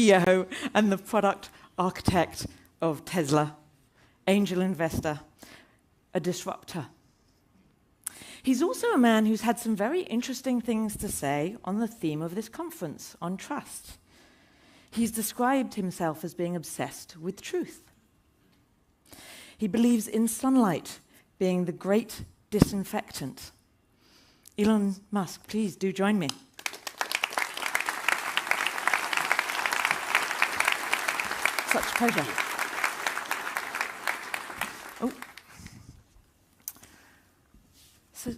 CEO and the product architect of Tesla, angel investor, a disruptor. He's also a man who's had some very interesting things to say on the theme of this conference, on trust. He's described himself as being obsessed with truth. He believes in sunlight being the great disinfectant. Elon Musk, please do join me. Such a pleasure. Oh. So,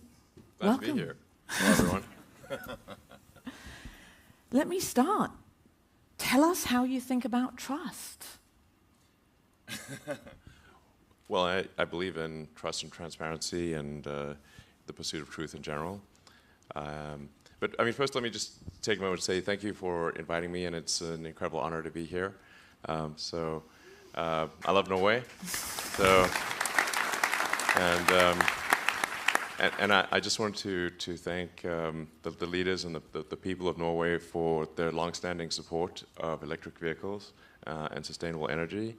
welcome. Glad to be here. Hello, everyone. Let me start. Tell us how you think about trust. Well, I believe in trust and transparency and the pursuit of truth in general. But I mean, first, let me just take a moment to say thank you for inviting me, and it's an incredible honor to be here. I love Norway, and I just wanted to thank the leaders and the people of Norway for their longstanding support of electric vehicles and sustainable energy.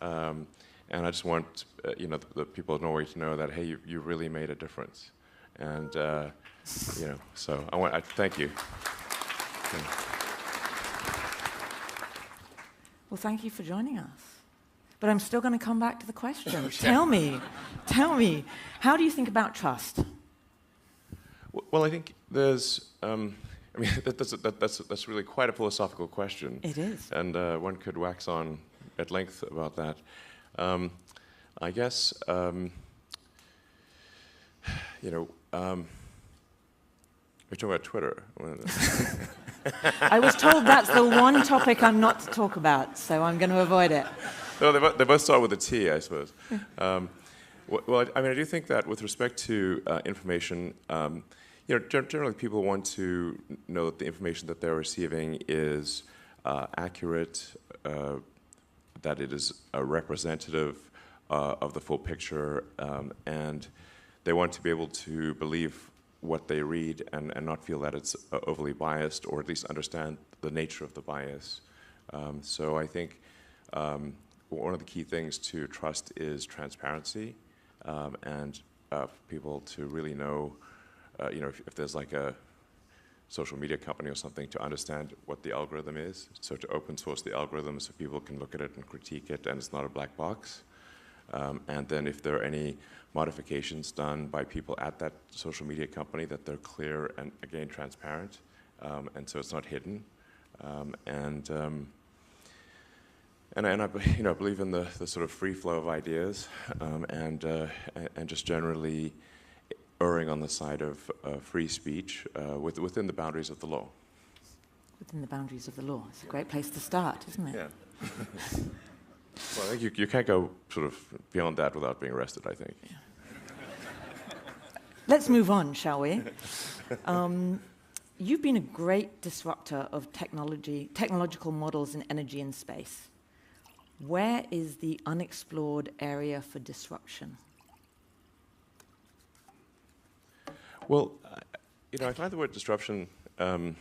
And I just want the people of Norway to know that, hey, you really made a difference. And so I thank you. Well, thank you for joining us. But I'm still going to come back to the question. Tell me, how do you think about trust? Well, I think there's, that's really quite a philosophical question. It is. And one could wax on at length about that. I guess, we're talking about Twitter. I was told that's the one topic I'm not to talk about, so I'm going to avoid it. No, they both start with a T, I suppose. Well, I mean, I do think that with respect to information, generally people want to know that the information that they're receiving is accurate, that it is representative of the full picture, and they want to be able to believe what they read and not feel that it's overly biased, or at least understand the nature of the bias. So I think one of the key things to trust is transparency, and for people to really know, if there's like a social media company or something, to understand what the algorithm is, so to open source the algorithm so people can look at it and critique it and it's not a black box. And then if there are any modifications done by people at that social media company, that they're clear and, again, transparent, and so it's not hidden. And I believe in the sort of free flow of ideas, and just generally erring on the side of free speech within the boundaries of the law. Within the boundaries of the law. It's a great place to start, isn't it? Yeah. Well, I think you can't go sort of beyond that without being arrested, I think. Yeah. Let's move on, shall we? You've been a great disruptor of technological models in energy and space. Where is the unexplored area for disruption? Well, I find the word disruption, I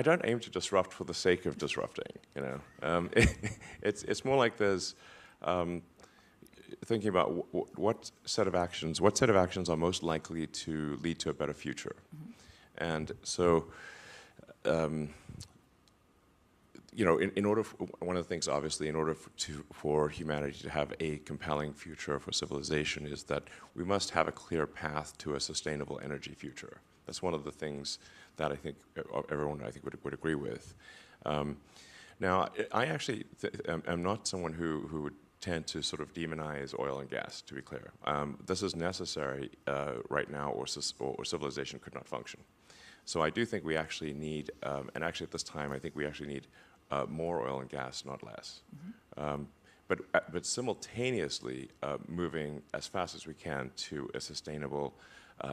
don't aim to disrupt for the sake of disrupting, It's more like there's thinking about what set of actions are most likely to lead to a better future. Mm-hmm. And so, in order one of the things, obviously, in order for humanity to have a compelling future for civilization, is that we must have a clear path to a sustainable energy future. That's one of the things that I think everyone would agree with. Now, I actually am not someone who would tend to sort of demonize oil and gas, to be clear. This is necessary right now, or civilization could not function. So I do think we actually need, and actually at this time, I think we actually need more oil and gas, not less. Mm-hmm. But simultaneously moving as fast as we can to a sustainable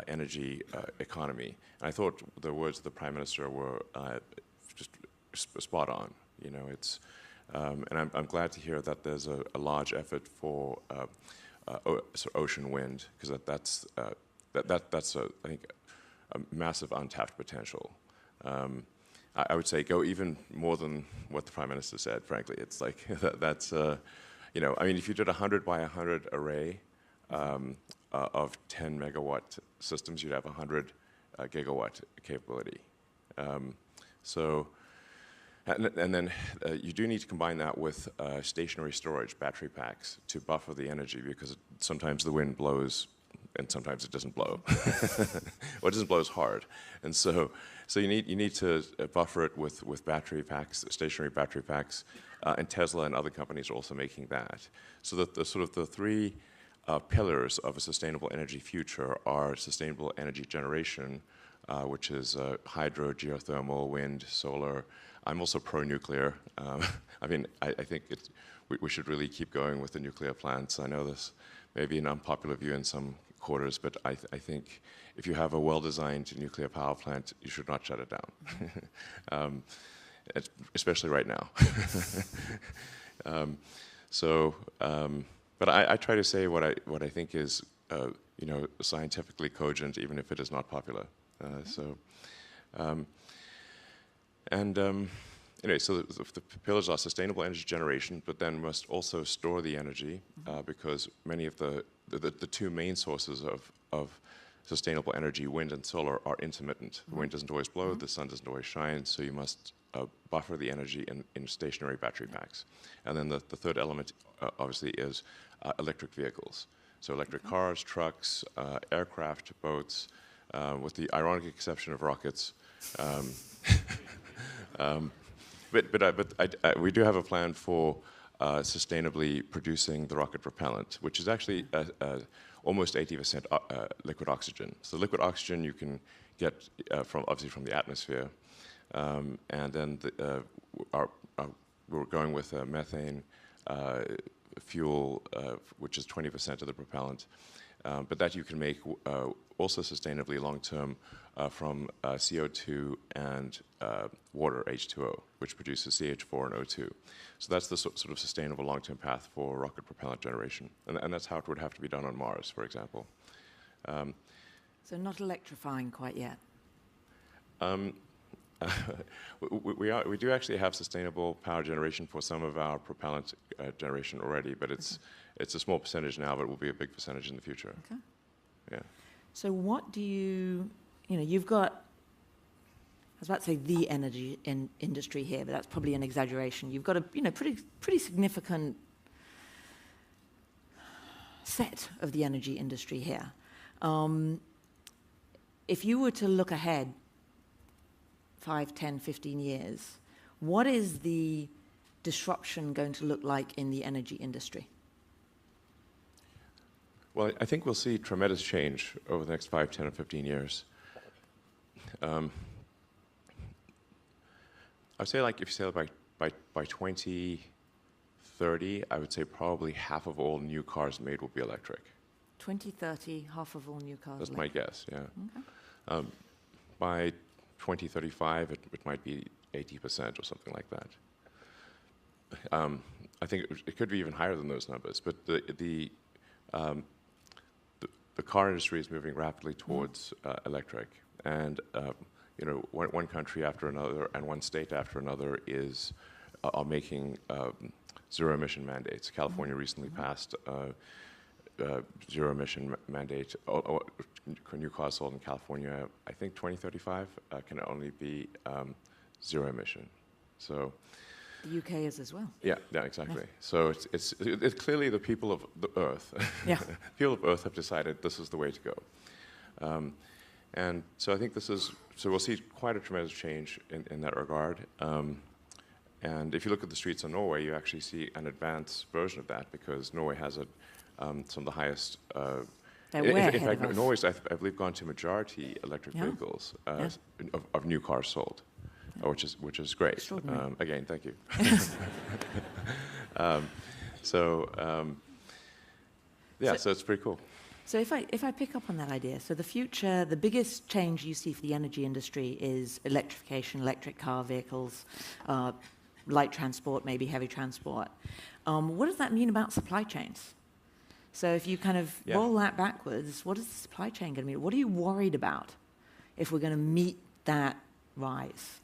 energy economy. And I thought the words of the Prime Minister were just spot on. It's, and I'm glad to hear that there's a large effort for ocean wind, because that's I think a massive untapped potential. I would say go even more than what the Prime Minister said, frankly. It's like, that's, you know, I mean, if you did a 100 by 100 array of 10 megawatt systems, you'd have 100 gigawatt capability. So, and then you do need to combine that with stationary storage, battery packs, to buffer the energy, because sometimes the wind blows and sometimes it doesn't blow, or it doesn't blow as hard. And so you need to buffer it with battery packs, stationary battery packs, and Tesla and other companies are also making that. So that the sort of the three pillars of a sustainable energy future are sustainable energy generation, which is hydro, geothermal, wind, solar. I'm also pro-nuclear. I mean, I think we should really keep going with the nuclear plants. I know this may be an unpopular view in some quarters, but I think if you have a well-designed nuclear power plant, you should not shut it down, especially right now. But I try to say what I think is, you know, scientifically cogent, even if it is not popular. Anyway, so the pillars are sustainable energy generation, but then must also store the energy, because many of the two main sources of sustainable energy, wind and solar, are intermittent. The wind doesn't always blow, the sun doesn't always shine, so you must buffer the energy in stationary battery packs. And then the third element, obviously, is electric vehicles. So electric cars, trucks, aircraft, boats, with the ironic exception of rockets. But we do have a plan for sustainably producing the rocket propellant, which is actually almost 80% liquid oxygen. So liquid oxygen you can get obviously from the atmosphere, and then we're going with methane fuel, which is 20% of the propellant. But that you can make also sustainably long-term from CO2 and water, H2O, which produces CH4 and O2. So that's the sort of sustainable long-term path for rocket propellant generation. And that's how it would have to be done on Mars, for example. So not electrifying quite yet? We do actually have sustainable power generation for some of our propellant generation already, but it's a small percentage now, but it will be a big percentage in the future. Okay. Yeah. So what do you know, you've got, I was about to say the energy industry here, but that's probably an exaggeration. You've got a, you know, pretty significant set of the energy industry here. If you were to look ahead 5, 10, 15 years, what is the disruption going to look like in the energy industry? Well, I think we'll see tremendous change over the next 5, 10, or 15 years. I'd say, like, if you say by 2030, I would say probably half of all new cars made will be electric. 2030, half of all new cars. That's my guess, yeah. Okay. By 2035, it might be 80% or something like that. I think it could be even higher than those numbers, but the car industry is moving rapidly towards electric, and you know, one country after another and one state after another are making zero emission mandates. California recently passed zero emission mandate. New cars sold in California, I think 2035 can only be zero emission. So. The UK is as well. Yeah, exactly. Yeah. So it's clearly the people of the Earth. Yeah. People of Earth have decided this is the way to go. And so I think so we'll see quite a tremendous change in that regard. And if you look at the streets of Norway, you actually see an advanced version of that, because Norway has some of the highest. In fact, Norway's, I believe, gone to majority electric vehicles of new cars sold. Which is great. Again, thank you. So it's pretty cool. So if I pick up on that idea, so the future, the biggest change you see for the energy industry is electrification, electric car vehicles, light transport, maybe heavy transport. What does that mean about supply chains? So if you kind of roll that backwards, what is the supply chain going to mean? What are you worried about if we're going to meet that rise?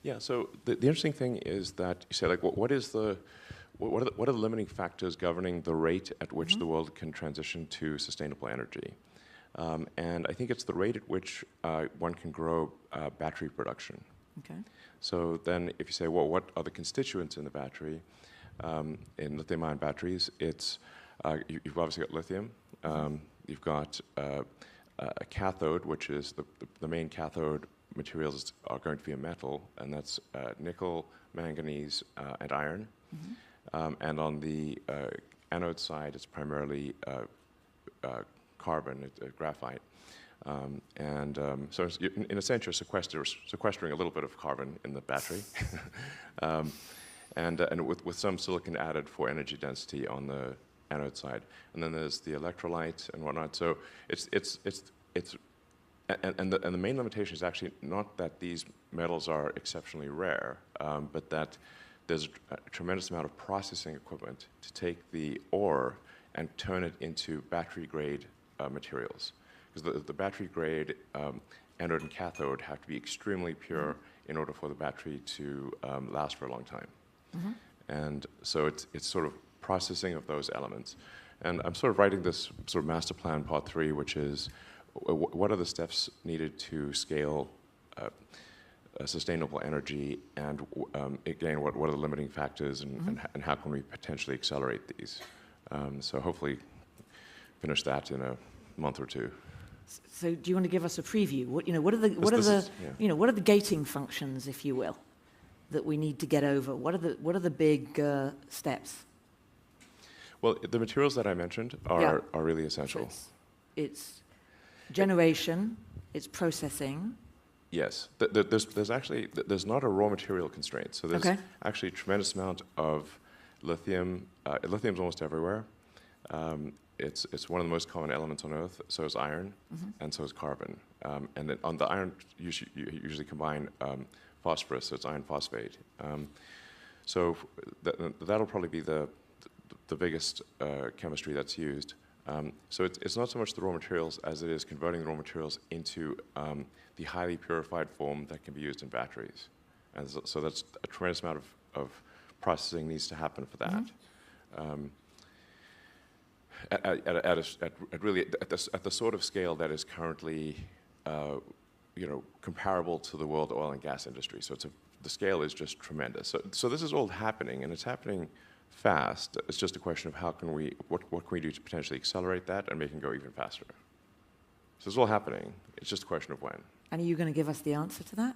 Yeah. So the interesting thing is that you say, like, what are the limiting factors governing the rate at which the world can transition to sustainable energy? And I think it's the rate at which one can grow battery production. Okay. So then if you say, well, what are the constituents in the battery? In lithium-ion batteries, it's you've obviously got lithium. You've got a cathode, which is the main cathode materials are going to be a metal, and that's nickel, manganese, and iron. And on the anode side, it's primarily carbon, graphite. So in a sense, you're sequestering a little bit of carbon in the battery, and with some silicon added for energy density on the anode side. And then there's the electrolyte and whatnot. So the main limitation is actually not that these metals are exceptionally rare, but that there's a tremendous amount of processing equipment to take the ore and turn it into battery-grade materials. Because the battery-grade anode and cathode have to be extremely pure in order for the battery to last for a long time. And so it's sort of processing of those elements. And I'm sort of writing this sort of master plan part 3, which is what are the steps needed to scale sustainable energy, and again, what are the limiting factors, and how can we potentially accelerate these? So hopefully finish that in a month or 2. So do you want to give us a preview? What are the gating functions, if you will, that we need to get over? What are the big steps? Well, the materials that I mentioned are really essential. So it's generation, it's processing. Yes, there's not a raw material constraint. So there's actually a tremendous amount of lithium. Lithium's almost everywhere. It's one of the most common elements on Earth. So is iron, and so is carbon. And then on the iron, you usually combine phosphorus, so it's iron phosphate. So that'll probably be the biggest chemistry that's used. So it's not so much the raw materials as it is converting the raw materials into the highly purified form that can be used in batteries. And so that's a tremendous amount of processing needs to happen for that. At the sort of scale that is currently comparable to the world oil and gas industry. So the scale is just tremendous. So this is all happening, and it's happening fast. It's just a question of what can we do to potentially accelerate that and make it go even faster. So it's all happening. It's just a question of when. And are you going to give us the answer to that?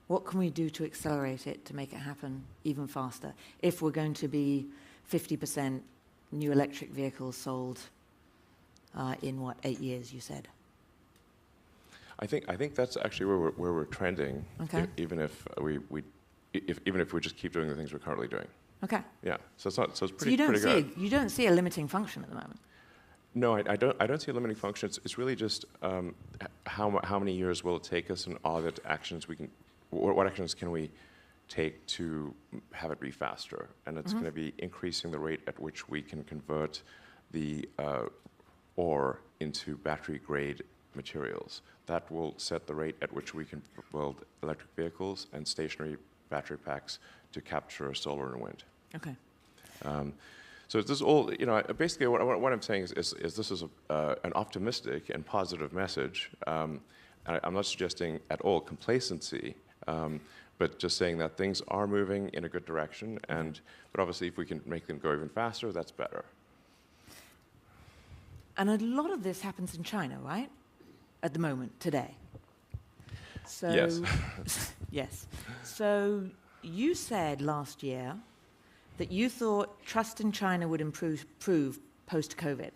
What can we do to accelerate it, to make it happen even faster, if we're going to be 50% new electric vehicles sold in 8 years, you said? I think that's actually where we're trending. Okay. Even if we just keep doing the things we're currently doing. Okay. Yeah. So it's pretty good. You don't see a limiting function at the moment. No, I don't see a limiting function. It's really just how many years will it take us, and what actions can we take to have it be faster? And it's going to be increasing the rate at which we can convert the ore into battery-grade materials. That will set the rate at which we can build electric vehicles and stationary battery packs to capture solar and wind. Okay. So this is all, basically what I'm saying is this is an optimistic and positive message. I'm not suggesting at all complacency, but just saying that things are moving in a good direction, but obviously if we can make them go even faster, that's better. And a lot of this happens in China, right? At the moment, today. So, yes. Yes. So you said last year that you thought trust in China would improve post-COVID.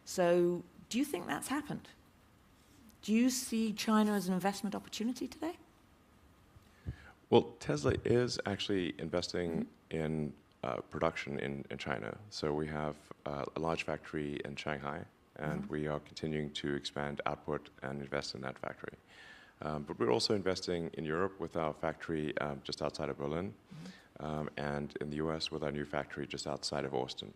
So do you think that's happened? Do you see China as an investment opportunity today? Well, Tesla is actually investing in production in China. So we have a large factory in Shanghai, and we are continuing to expand output and invest in that factory. But we're also investing in Europe with our factory just outside of Berlin, and in the US with our new factory just outside of Austin.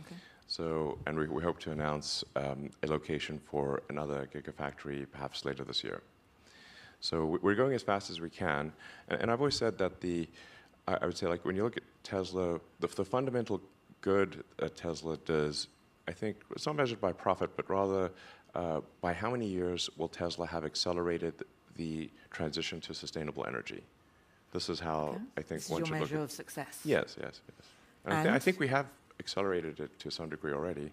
Okay. So, and we hope to announce a location for another gigafactory perhaps later this year. So we're going as fast as we can. And I've always said that I would say, like, when you look at Tesla, the fundamental good that Tesla does, I think it's not measured by profit, but rather by how many years will Tesla have accelerated the transition to sustainable energy. This is how I think this one is should your look measure at. of success. Yes, yes, yes. And I think we have accelerated it to some degree already.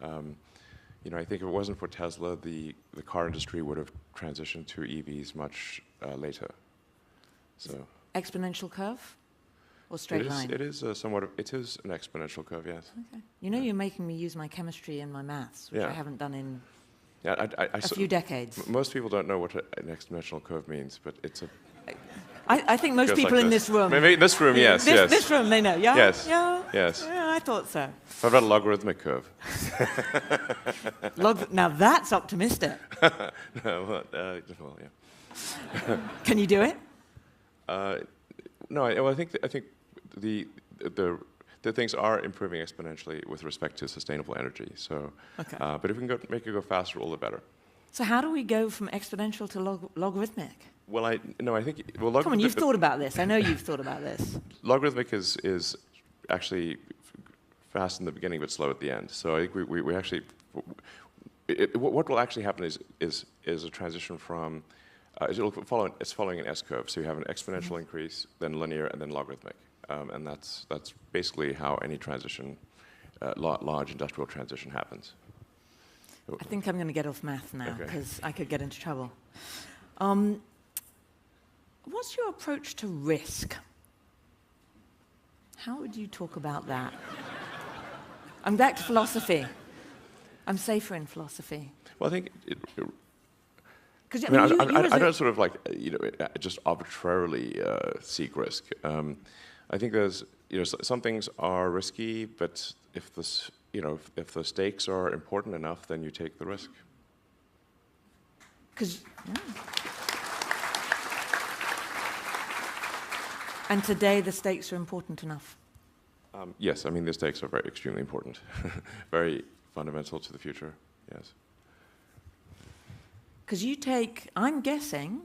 You know, I think if it wasn't for Tesla, the car industry would have transitioned to EVs much later. So exponential curve or straight line? It is it is an exponential curve, yes. Okay. You know, you're making me use my chemistry and my maths, which I haven't done in a few decades. Most people don't know what an exponential curve means, but it's a... I think most people in this room... Maybe in this room, yes, yes. This room, they know, yeah? Yes, yeah, yes. Yeah, I thought so. What about a logarithmic curve? Now that's optimistic. Well, yeah. Can you do it? No, I think the things are improving exponentially with respect to sustainable energy. So, okay. But if we can make it go faster, all the better. So how do we go from exponential to logarithmic? Well, I think... Well, come on, you've thought about this. I know you've thought about this. Logarithmic is actually fast in the beginning but slow at the end. So I think we actually... what will actually happen is a transition from... it's following an S-curve. So you have an exponential increase, then linear, and then logarithmic. And that's basically how any transition, large industrial transition happens. I think I'm going to get off math now, because I could get into trouble. What's your approach to risk? How would you talk about that? I'm back to philosophy. I'm safer in philosophy. Well, I think... I don't sort of like, just arbitrarily seek risk. I think there's, some things are risky, but if the stakes are important enough, then you take the risk. And today the stakes are important enough? Yes, I mean, the stakes are very extremely important, very fundamental to the future, yes. Because I'm guessing,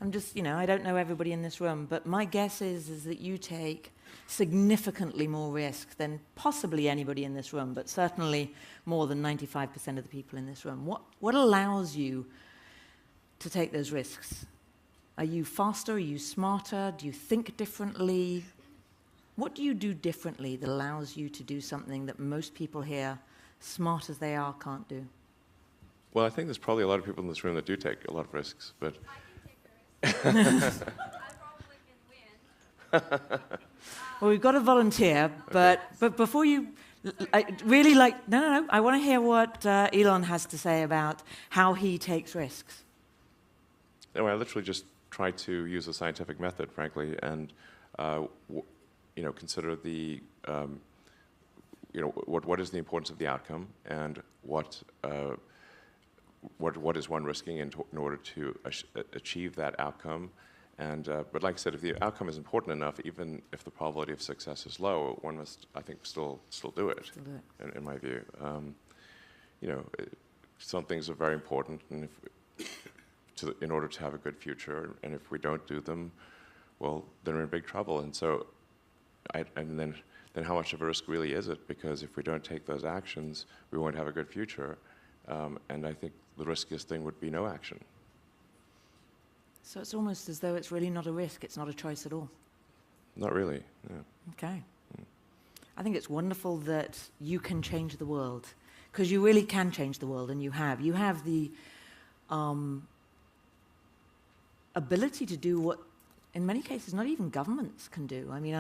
I don't know everybody in this room, but my guess is that you take significantly more risk than possibly anybody in this room, but certainly more than 95% of the people in this room. What allows you to take those risks? Are you faster? Are you smarter? Do you think differently? What do you do differently that allows you to do something that most people here, smart as they are, can't do? Well, I think there's probably a lot of people in this room that do take a lot of risks, but... I can take the risk. I probably can win. Well, we've got a volunteer, but before you... I want to hear what Elon has to say about how he takes risks. No, I literally just try to use a scientific method, frankly, and consider the what is the importance of the outcome, and what is one risking in order to achieve that outcome. And but like I said, if the outcome is important enough, even if the probability of success is low, one must, I think, still do it. In my view, some things are very important, and in order to have a good future, and if we don't do them, well, then we're in big trouble. And so, then how much of a risk really is it? Because if we don't take those actions, we won't have a good future. And I think the riskiest thing would be no action. So it's almost as though it's really not a risk, it's not a choice at all. Not really, yeah. Okay. I think it's wonderful that you can change the world, because you really can change the world, and you have. You have the ability to do what, in many cases, not even governments can do. I mean,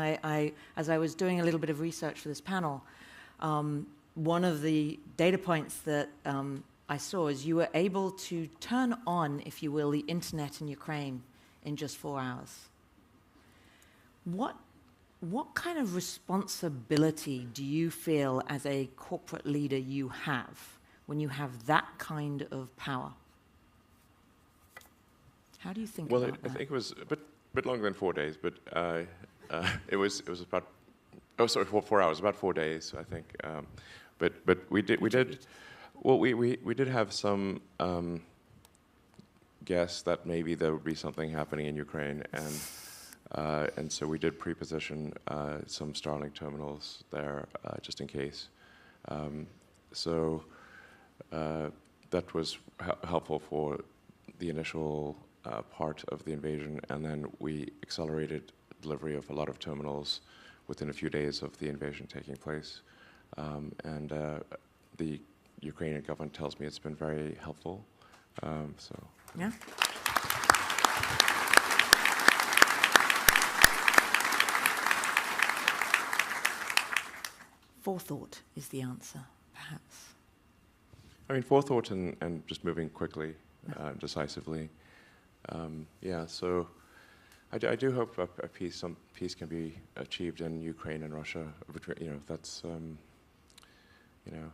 as I was doing a little bit of research for this panel, one of the data points that I saw is you were able to turn on, if you will, the internet in Ukraine in just 4 hours. What kind of responsibility do you feel as a corporate leader you have when you have that kind of power? How do you think about that? I think it was a bit longer than 4 days, but it was about 4 hours, about 4 days, I think. But we did have some guess that maybe there would be something happening in Ukraine, and so we did pre-position some Starlink terminals there just in case. So that was helpful for the initial part of the invasion, and then we accelerated delivery of a lot of terminals within a few days of the invasion taking place. And the Ukrainian government tells me it's been very helpful. So Yeah. Forethought is the answer, perhaps. I mean, forethought and just moving quickly, decisively. Yeah, so I do hope some peace can be achieved in Ukraine and Russia. You know, that's you know,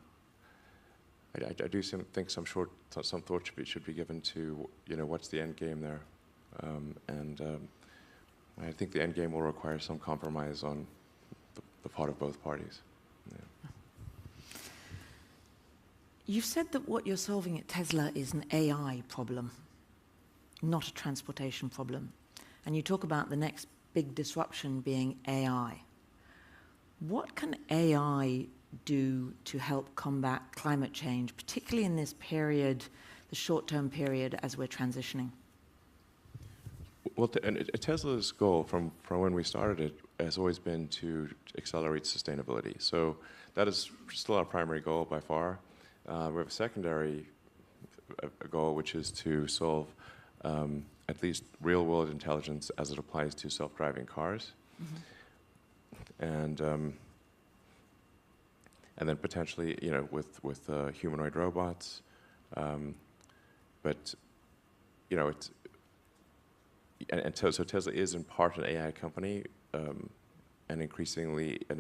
I do think some thought should be given to, you know, what's the end game there, and I think the end game will require some compromise on the part of both parties. Yeah. You've said that what you're solving at Tesla is an AI problem, not a transportation problem. And you talk about the next big disruption being AI. What can AI do to help combat climate change, particularly in this period, the short-term period as we're transitioning? Well, Tesla's goal from when we started it has always been to accelerate sustainability. So that is still our primary goal by far. We have a secondary goal, which is to solve at least real-world intelligence as it applies to self-driving cars, and then potentially, you know, with humanoid robots. But you know, so Tesla is in part an AI company, and increasingly an